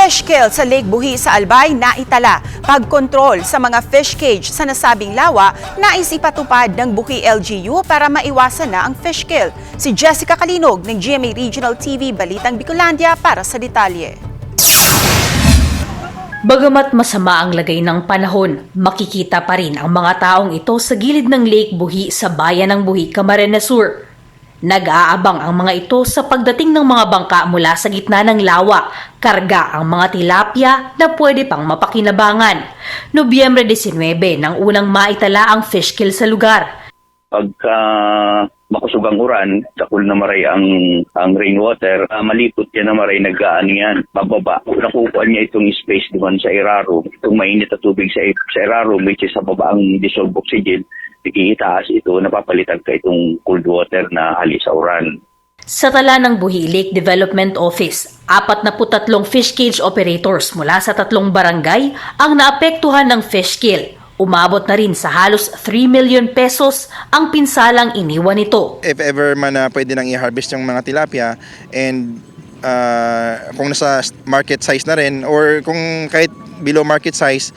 Fish kill sa Lake Buhi sa Albay naitala. Pagkontrol sa mga fish cage sa nasabing lawa, nais ipatupad ng Buhi LGU para maiwasan na ang fish kill. Si Jessica Kalinog ng GMA Regional TV Balitang Bicolandia para sa detalye. Bagamat masama ang lagay ng panahon, makikita pa rin ang mga taong ito sa gilid ng Lake Buhi sa bayan ng Buhi, Camarines Sur. Nag-aabang ang mga ito sa pagdating ng mga bangka mula sa gitna ng lawa, karga ang mga tilapia na pwede pang mapakinabangan. Nobyembre 19 nang unang maitala ang fish kill sa lugar. Pagka makusog ang uran, sakul na maray ang rainwater, malipot yan na maray nag-aan yan, bababa. Nakukuha niya itong space naman sa aerarum, itong mainit na tubig sa aerarum, which is sa baba ang dissolved oxygen, itaas ito, napapalitan ka itong cold water na alis sa uran. Sa tala ng Buhi Lake Development Office, 43 fish cage operators mula sa 3 barangay ang naapektuhan ng fish kill. Umabot na rin sa halos 3 million pesos ang pinsalang iniwan nito. If ever man na pwede nang i-harvest yung mga tilapia and kung nasa market size na rin or kung kahit below market size,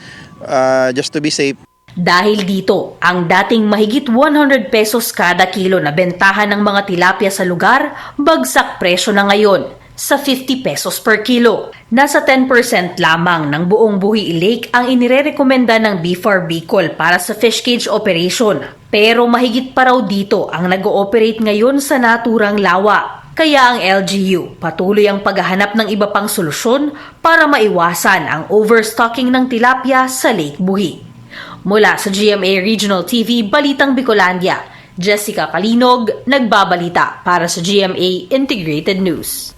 just to be safe. Dahil dito, ang dating mahigit 100 pesos kada kilo na bentahan ng mga tilapia sa lugar, bagsak presyo na ngayon sa 50 pesos per kilo. Nasa 10% lamang ng buong Buhi Lake ang inirerekomenda ng BFAR Bicol para sa fish cage operation. Pero mahigit pa raw dito ang nag-ooperate ngayon sa naturang lawa. Kaya ang LGU patuloy ang paghahanap ng iba pang solusyon para maiwasan ang overstocking ng tilapia sa Lake Buhi. Mula sa GMA Regional TV Balitang Bicolandia, Jessica Kalinog, nagbabalita para sa GMA Integrated News.